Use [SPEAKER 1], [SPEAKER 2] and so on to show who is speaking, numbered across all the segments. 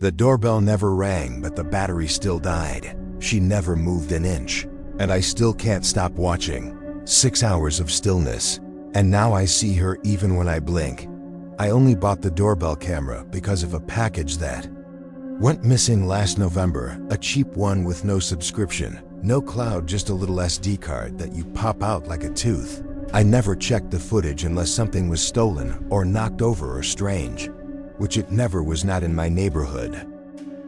[SPEAKER 1] The doorbell never rang, but the battery still died. She never moved an inch. And I still can't stop watching. 6 hours of stillness. And now I see her even when I blink. I only bought the doorbell camera because of a package that went missing last November, a cheap one with no subscription, no cloud, just a little SD card that you pop out like a tooth. I never checked the footage unless something was stolen or knocked over or strange, which it never was. Not in my neighborhood.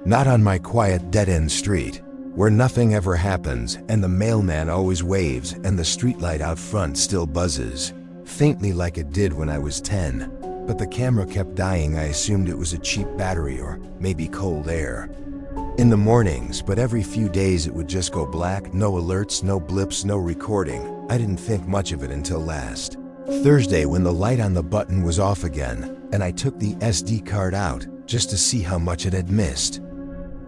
[SPEAKER 1] Not on my quiet dead-end street, where nothing ever happens and the mailman always waves and the streetlight out front still buzzes, faintly like it did when I was 10. But the camera kept dying. I assumed it was a cheap battery or maybe cold air. In the mornings, but every few days it would just go black, no alerts, no blips, no recording. I didn't think much of it until last Thursday when the light on the button was off again, and I took the SD card out just to see how much it had missed.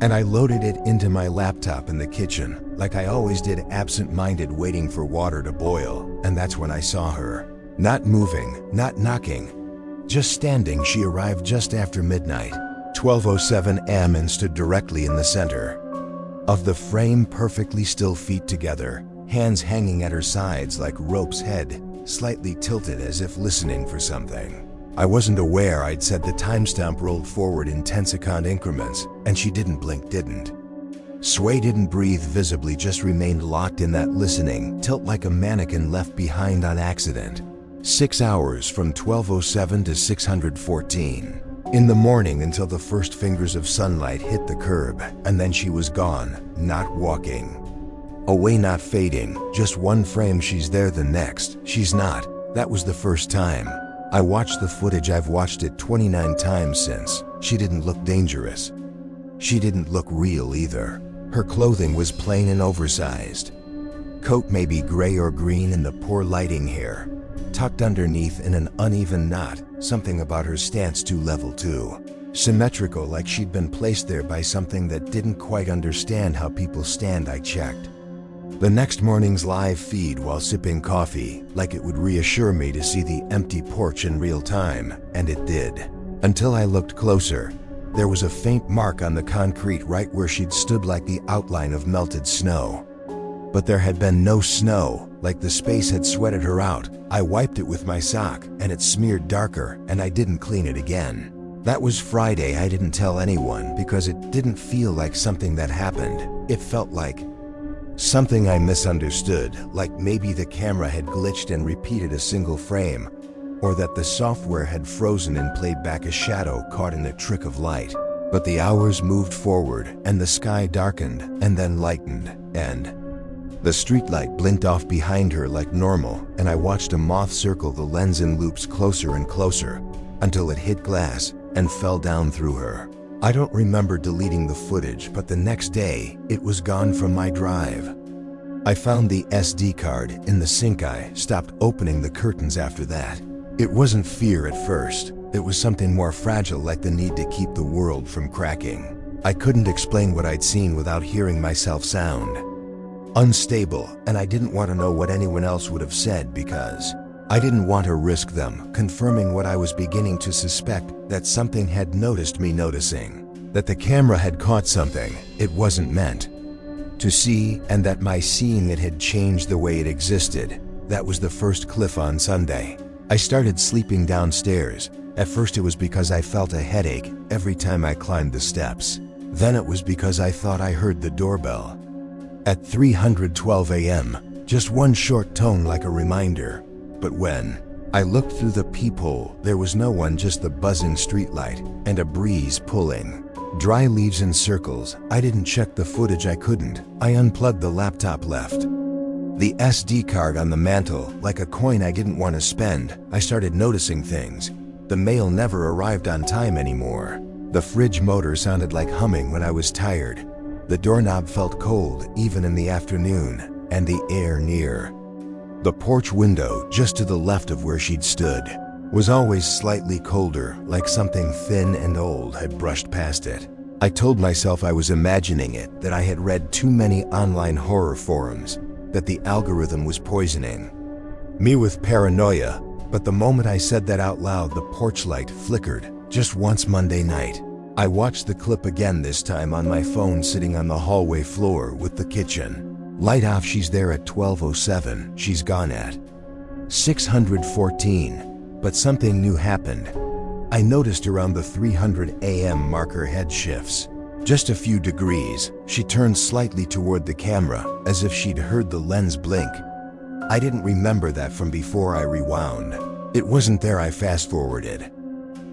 [SPEAKER 1] And I loaded it into my laptop in the kitchen, like I always did, absent-minded, waiting for water to boil, and that's when I saw her. Not moving, not knocking, just standing. She arrived just after midnight, 12:07 am, and stood directly in the center of the frame, perfectly still, feet together, hands hanging at her sides like ropes, head slightly tilted as if listening for something. I wasn't aware I'd said the timestamp rolled forward in 10-second increments, and she didn't blink, didn't sway, didn't breathe visibly, just remained locked in that listening tilt like a mannequin left behind on accident. 6 hours, from 12:07 to 614 in the morning, until the first fingers of sunlight hit the curb, and then she was gone, not walking away, not fading, just one frame. She's there, the next, she's not. That was the first time. I watched the footage. I've watched it 29 times since. She didn't look dangerous. She didn't look real either. Her clothing was plain and oversized. Coat maybe gray or green in the poor lighting, hair tucked underneath in an uneven knot. Something about her stance too level, too symmetrical, like she'd been placed there by something that didn't quite understand how people stand. I checked the next morning's live feed while sipping coffee, like it would reassure me to see the empty porch in real time, and it did. Until I looked closer. There was a faint mark on the concrete right where she'd stood, like the outline of melted snow. But there had been no snow, like the space had sweated her out. I wiped it with my sock, and it smeared darker, and I didn't clean it again. That was Friday. I didn't tell anyone because it didn't feel like something that happened. It felt like something I misunderstood, like maybe the camera had glitched and repeated a single frame, or that the software had frozen and played back a shadow caught in a trick of light. But the hours moved forward, and the sky darkened, and then lightened, and the streetlight blinked off behind her like normal, and I watched a moth circle the lens in loops closer and closer, until it hit glass and fell down through her. I don't remember deleting the footage, but the next day, it was gone from my drive. I found the SD card in the sink. I stopped opening the curtains after that. It wasn't fear at first. It was something more fragile, like the need to keep the world from cracking. I couldn't explain what I'd seen without hearing myself sound unstable, and I didn't want to know what anyone else would have said because I didn't want to risk them confirming what I was beginning to suspect, that something had noticed me noticing, that the camera had caught something it wasn't meant to see, and that my seeing it had changed the way it existed. That was the first cliff on Sunday. I started sleeping downstairs. At first it was because I felt a headache every time I climbed the steps. Then it was because I thought I heard the doorbell at 3:12 a.m., just one short tone like a reminder. But when I looked through the peephole, there was no one, just the buzzing streetlight and a breeze pulling dry leaves in circles. I didn't check the footage. I couldn't. I unplugged the laptop, left the SD card on the mantle, like a coin I didn't want to spend. I started noticing things. The mail never arrived on time anymore. The fridge motor sounded like humming when I was tired. The doorknob felt cold even in the afternoon, and the air near the porch window just to the left of where she'd stood was always slightly colder, like something thin and old had brushed past it. I told myself I was imagining it, that I had read too many online horror forums, that the algorithm was poisoning me with paranoia. But the moment I said that out loud, the porch light flickered just once Monday night. I watched the clip again, this time on my phone, sitting on the hallway floor with the kitchen light off. She's there at 12:07. She's gone at 614. But something new happened. I noticed around the 300 a.m. mark her head shifts just a few degrees. She turned slightly toward the camera, as if she'd heard the lens blink. I didn't remember that from before I rewound. It wasn't there. I fast-forwarded.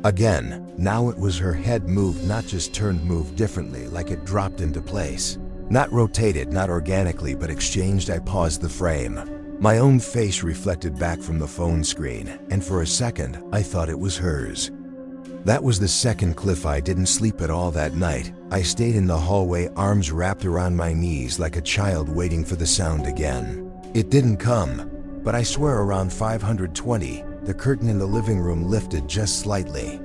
[SPEAKER 1] Again, now it was her head moved, not just turned, moved differently, like it dropped into place. Not rotated, not organically, but exchanged. I paused the frame. My own face reflected back from the phone screen, and for a second, I thought it was hers. That was the second cliff. I didn't sleep at all that night. I stayed in the hallway, arms wrapped around my knees like a child waiting for the sound again. It didn't come, but I swear around 520, the curtain in the living room lifted just slightly,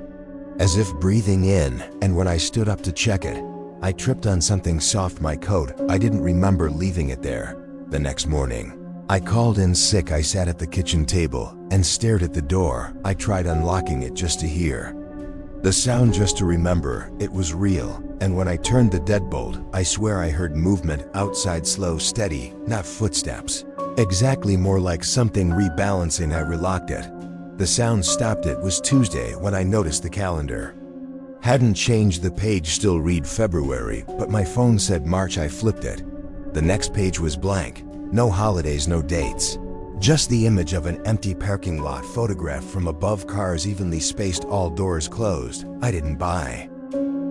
[SPEAKER 1] as if breathing in, and when I stood up to check it, I tripped on something soft, my coat. I didn't remember leaving it there. The next morning, I called in sick. I sat at the kitchen table and stared at the door. I tried unlocking it just to hear the sound, just to remember it was real. And when I turned the deadbolt, I swear I heard movement outside, slow, steady, not footsteps. Exactly, more like something rebalancing. I relocked it. The sound stopped. It was Tuesday when I noticed the calendar hadn't changed. The page still read February, but my phone said March. I flipped it. The next page was blank. No holidays, no dates. Just the image of an empty parking lot photographed from above, cars evenly spaced, all doors closed. I didn't buy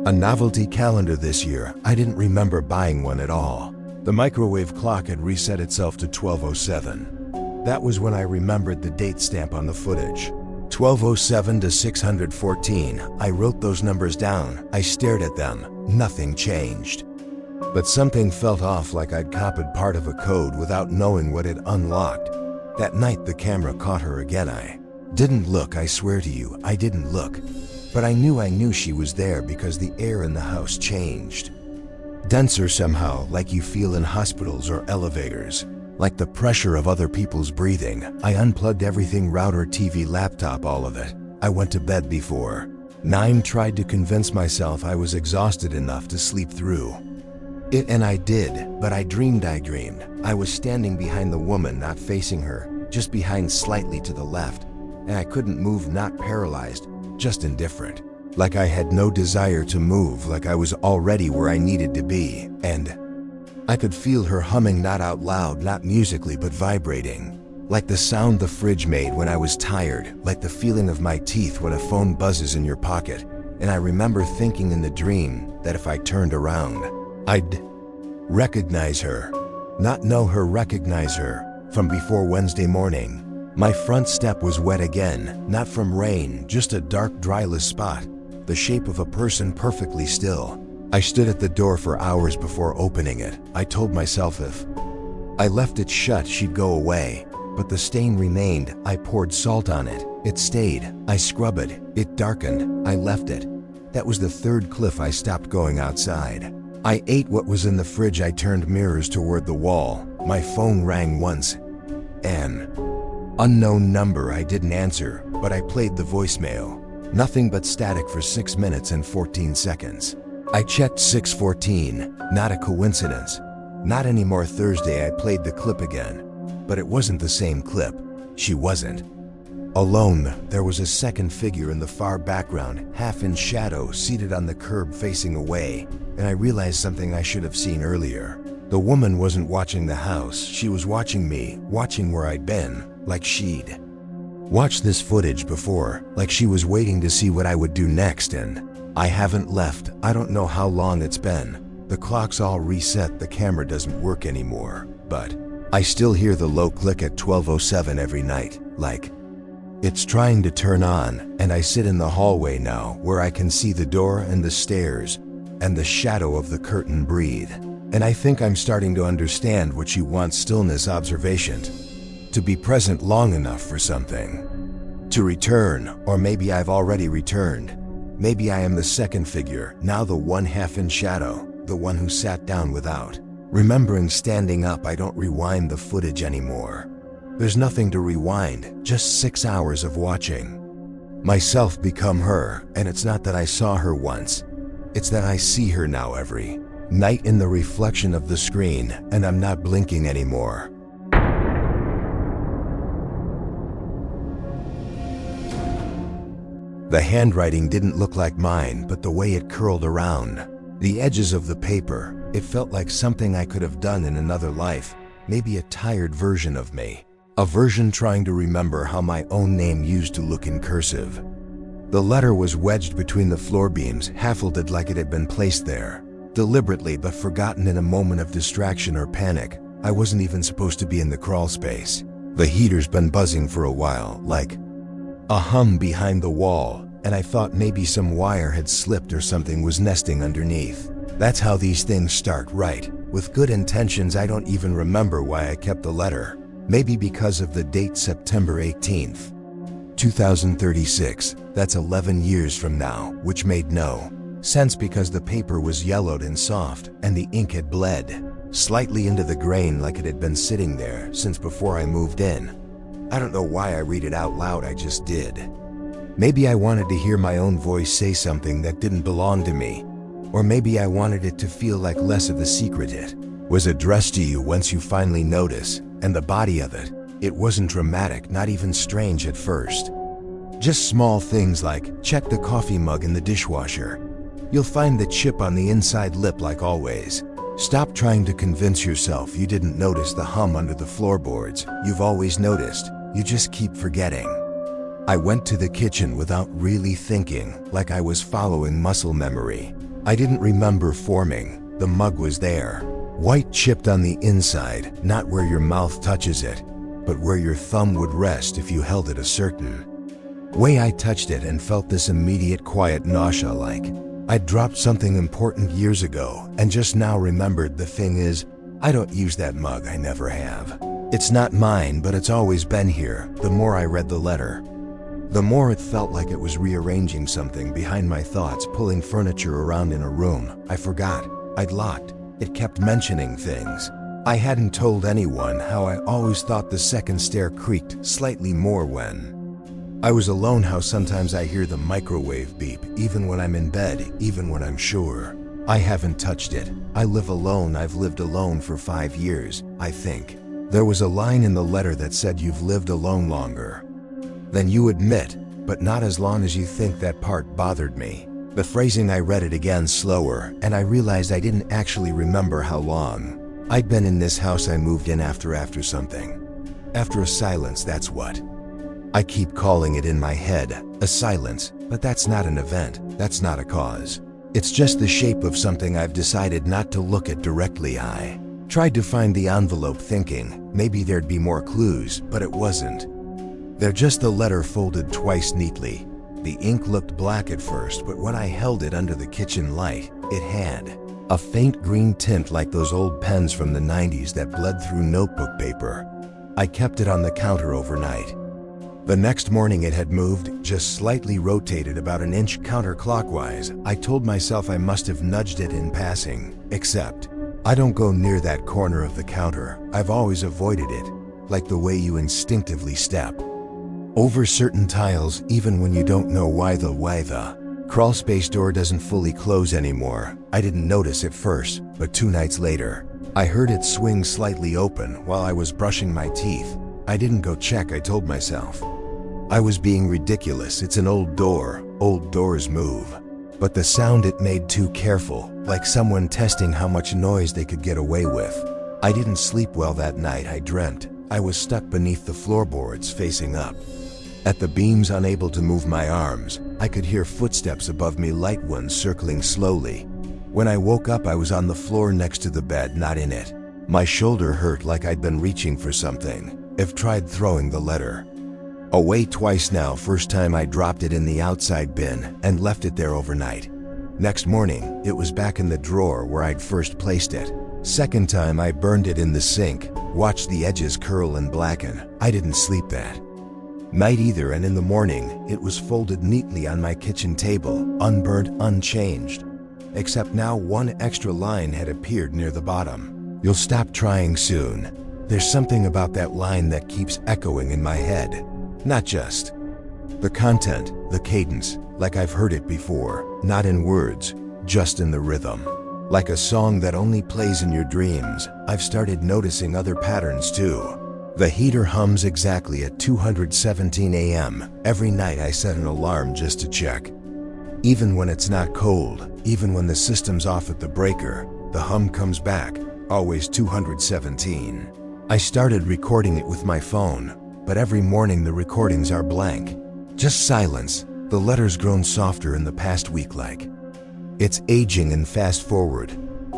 [SPEAKER 1] a novelty calendar this year. I didn't remember buying one at all. The microwave clock had reset itself to 12:07. That was when I remembered the date stamp on the footage. 12:07 to 614. I wrote those numbers down. I stared at them. Nothing changed. But something felt off, like I'd copied part of a code without knowing what it unlocked. That night the camera caught her again. I didn't look. I swear to you, I didn't look. But I knew she was there, because the air in the house changed. Denser somehow, like you feel in hospitals or elevators. Like the pressure of other people's breathing. I unplugged everything, router, TV, laptop, all of it. I went to bed before 9, tried to convince myself I was exhausted enough to sleep through it, and I did. But I dreamed. I was standing behind the woman, not facing her, just behind, slightly to the left, and I couldn't move, not paralyzed, just indifferent. Like I had no desire to move, like I was already where I needed to be, and I could feel her humming, not out loud, not musically, but vibrating. Like the sound the fridge made when I was tired, like the feeling of my teeth when a phone buzzes in your pocket. And I remember thinking in the dream that if I turned around, I'd recognize her. Not know her, recognize her. From before Wednesday morning. My front step was wet again, not from rain, just a dark, dryless spot. The shape of a person, perfectly still. I stood at the door for hours before opening it. I told myself if I left it shut, she'd go away. But the stain remained. I poured salt on it. It stayed. I scrubbed it. It darkened. I left it. That was the third cliff. I stopped going outside. I ate what was in the fridge. I turned mirrors toward the wall. My phone rang once. An unknown number. I didn't answer, but I played the voicemail. Nothing but static for 6 minutes and 14 seconds. I checked 6:14. Not a coincidence. Not anymore. Thursday I played the clip again. But it wasn't the same clip. She wasn't alone. There was a second figure in the far background, half in shadow, seated on the curb facing away. And I realized something I should have seen earlier. The woman wasn't watching the house. She was watching me, watching where I'd been, like she'd watched this footage before, like she was waiting to see what I would do next. And I haven't left. I don't know how long it's been. The clock's all reset. The camera doesn't work anymore. But I still hear the low click at 12:07 every night, like it's trying to turn on. And I sit in the hallway now, where I can see the door and the stairs and the shadow of the curtain breathe. And I think I'm starting to understand what she wants: stillness, observation, to be present long enough for something to return. Or maybe I've already returned. Maybe I am the second figure, now the one half in shadow, the one who sat down without remembering standing up. I don't rewind the footage anymore. There's nothing to rewind, just 6 hours of watching myself become her. And it's not that I saw her once. It's that I see her now every night in the reflection of the screen, and I'm not blinking anymore. The handwriting didn't look like mine, but the way it curled around the edges of the paper, it felt like something I could have done in another life, maybe a tired version of me. A version trying to remember how my own name used to look in cursive. The letter was wedged between the floor beams, half-folded like it had been placed there, deliberately but forgotten in a moment of distraction or panic. I wasn't even supposed to be in the crawl space. The heater's been buzzing for a while, like a hum behind the wall, and I thought maybe some wire had slipped or something was nesting underneath. That's how these things start, right? With good intentions. I don't even remember why I kept the letter. Maybe because of the date, September 18th, 2036. That's 11 years from now, which made no sense because the paper was yellowed and soft, and the ink had bled slightly into the grain like it had been sitting there since before I moved in. I don't know why I read it out loud, I just did. Maybe I wanted to hear my own voice say something that didn't belong to me. Or maybe I wanted it to feel like less of a secret. It was addressed to you once you finally notice, and the body of it, it wasn't dramatic, not even strange at first. Just small things like, check the coffee mug in the dishwasher. You'll find the chip on the inside lip like always. Stop trying to convince yourself you didn't notice the hum under the floorboards. You've always noticed, you just keep forgetting. I went to the kitchen without really thinking, like I was following muscle memory. I didn't remember forming. The mug was there, white chipped on the inside, not where your mouth touches it, but where your thumb would rest if you held it a certain way. I touched it and felt this immediate quiet nausea, like I'd dropped something important years ago and just now remembered. The thing is, I don't use that mug, I never have. It's not mine, but it's always been here. The more I read the letter, the more it felt like it was rearranging something behind my thoughts, pulling furniture around in a room I forgot I'd locked. It kept mentioning things I hadn't told anyone, how I always thought the second stair creaked slightly more when I was alone, how sometimes I hear the microwave beep even when I'm in bed, even when I'm sure I haven't touched it. I live alone. I've lived alone for 5 years, I think. There was a line in the letter that said you've lived alone longer than you admit, but not as long as you think. That part bothered me. The phrasing, I read it again slower, and I realized I didn't actually remember how long I'd been in this house. I moved in after something. After a silence, that's what I keep calling it in my head, a silence, but that's not an event, that's not a cause. It's just the shape of something I've decided not to look at directly. I tried to find the envelope thinking maybe there'd be more clues, but it wasn't. They're just the letter folded twice neatly. The ink looked black at first, but when I held it under the kitchen light, it had a faint green tint like those old pens from the 90s that bled through notebook paper. I kept it on the counter overnight. The next morning it had moved, just slightly rotated about an inch counterclockwise. I told myself I must have nudged it in passing, except I don't go near that corner of the counter. I've always avoided it, like the way you instinctively step over certain tiles even when you don't know why. The crawl space door doesn't fully close anymore. I didn't notice at first, but 2 nights later, I heard it swing slightly open while I was brushing my teeth. I didn't go check, I told myself. I was being ridiculous. It's an old door. Old doors move. But the sound it made, too careful, like someone testing how much noise they could get away with. I didn't sleep well that night. I dreamt I was stuck beneath the floorboards, facing up at the beams, unable to move my arms. I could hear footsteps above me, light ones circling slowly. When I woke up, I was on the floor next to the bed, not in it. My shoulder hurt like I'd been reaching for something. I've tried throwing the letter away twice now. First time I dropped it in the outside bin and left it there overnight. Next morning, it was back in the drawer where I'd first placed it. Second time I burned it in the sink, watched the edges curl and blacken. I didn't sleep that night either, and in the morning, it was folded neatly on my kitchen table, unburned, unchanged. Except now one extra line had appeared near the bottom. You'll stop trying soon. There's something about that line that keeps echoing in my head. Not just the content, the cadence, like I've heard it before, not in words, just in the rhythm. Like a song that only plays in your dreams, I've started noticing other patterns too. The heater hums exactly at 2:17 a.m. Every night I set an alarm just to check. Even when it's not cold, even when the system's off at the breaker, the hum comes back, always 217. I started recording it with my phone, but every morning the recordings are blank. Just silence. The letter's grown softer in the past week like. It's aging and fast forward.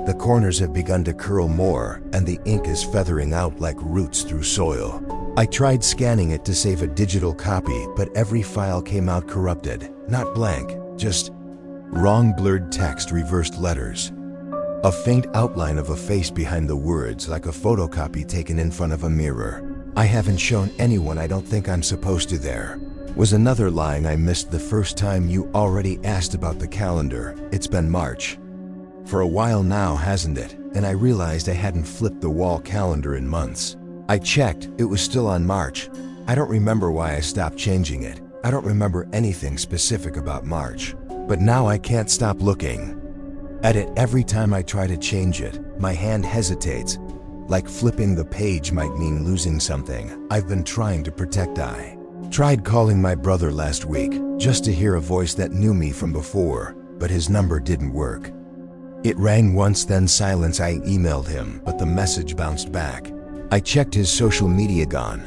[SPEAKER 1] The corners have begun to curl more, and the ink is feathering out like roots through soil. I tried scanning it to save a digital copy, but every file came out corrupted. Not blank, just wrong blurred text, reversed letters. A faint outline of a face behind the words, like a photocopy taken in front of a mirror. I haven't shown anyone, I don't think I'm supposed to there. Was another line I missed the first time you already asked about the calendar. It's been March. For a while now, hasn't it? And I realized I hadn't flipped the wall calendar in months. I checked, it was still on March. I don't remember why I stopped changing it. I don't remember anything specific about March. But now I can't stop looking at it. Every time I try to change it, my hand hesitates. Like flipping the page might mean losing something I've been trying to protect. I tried calling my brother last week, just to hear a voice that knew me from before, but his number didn't work. It rang once, then silence. I emailed him, but the message bounced back. I checked his social media, gone.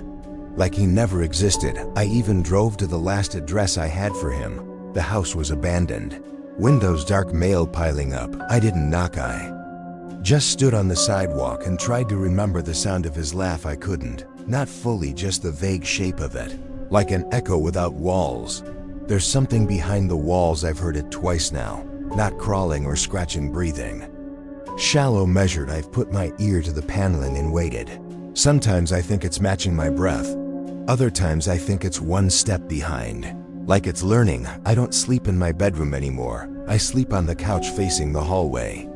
[SPEAKER 1] Like he never existed. I even drove to the last address I had for him. The house was abandoned. Windows dark, mail piling up. I didn't knock, I just stood on the sidewalk and tried to remember the sound of his laugh. I couldn't. Not fully, just the vague shape of it. Like an echo without walls. There's something behind the walls. I've heard it twice now. Not crawling or scratching, breathing. Shallow, measured. I've put my ear to the paneling and waited. Sometimes I think it's matching my breath. Other times I think it's one step behind. Like it's learning. I don't sleep in my bedroom anymore. I sleep on the couch facing the hallway.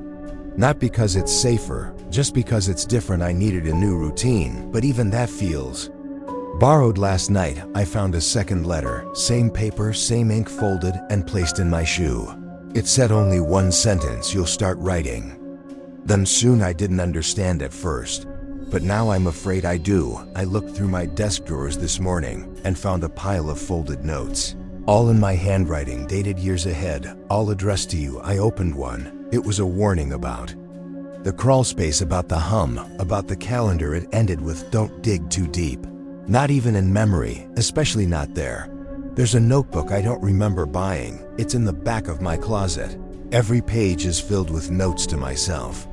[SPEAKER 1] Not because it's safer, just because it's different. I needed a new routine, but even that feels borrowed. Last night, I found a second letter, same paper, same ink, folded and placed in my shoe. It said only one sentence: you'll start writing them soon. I didn't understand at first, but now I'm afraid I do. I looked through my desk drawers this morning and found a pile of folded notes, all in my handwriting, dated years ahead, all addressed to you. I opened one. It was a warning about the crawl space, about the hum, about the calendar. It ended with, don't dig too deep. Not even in memory, especially not there. There's a notebook I don't remember buying. It's in the back of my closet. Every page is filled with notes to myself.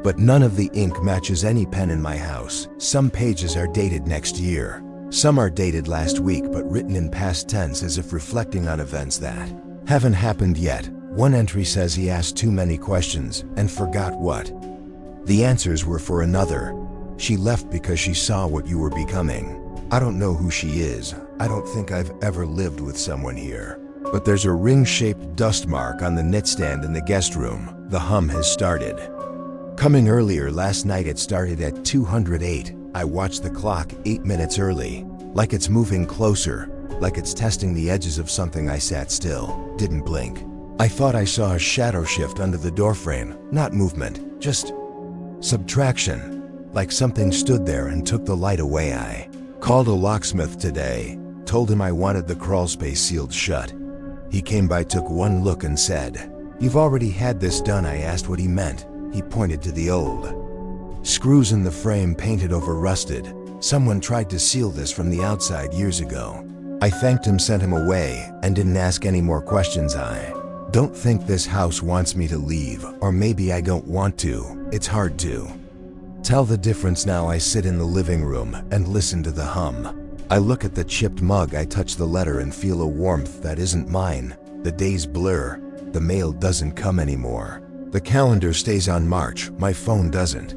[SPEAKER 1] But none of the ink matches any pen in my house. Some pages are dated next year. Some are dated last week but written in past tense, as if reflecting on events that haven't happened yet. One entry says he asked too many questions and forgot what the answers were for another. She left because she saw what you were becoming. I don't know who she is. I don't think I've ever lived with someone here. But there's a ring-shaped dust mark on the nightstand in the guest room. The hum has started coming earlier. Last night it started at 208. I watched the clock 8 minutes early. Like it's moving closer. Like it's testing the edges of something. I sat still, didn't blink. I thought I saw a shadow shift under the doorframe. Not movement, just subtraction. Like something stood there and took the light away. I called a locksmith today, told him I wanted the crawl space sealed shut. He came by, took one look and said, "You've already had this done." I asked what he meant. He pointed to the old screws in the frame, painted over, rusted. Someone tried to seal this from the outside years ago. I thanked him, sent him away, and didn't ask any more questions. I don't think this house wants me to leave, or maybe I don't want to. It's hard to tell the difference now. I sit in the living room and listen to the hum. I look at the chipped mug. I touch the letter and feel a warmth that isn't mine. The days blur. The mail doesn't come anymore. The calendar stays on March. My phone doesn't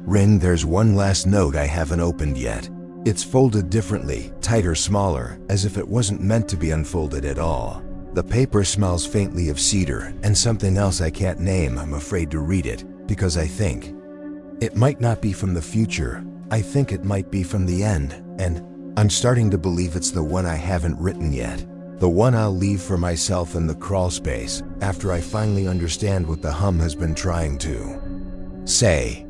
[SPEAKER 1] ring. There's one last note I haven't opened yet. It's folded differently, tighter, smaller, as if it wasn't meant to be unfolded at all. The paper smells faintly of cedar and something else I can't name. I'm afraid to read it because I think it might not be from the future. I think it might be from the end, and I'm starting to believe it's the one I haven't written yet. The one I'll leave for myself in the crawl space after I finally understand what the hum has been trying to say.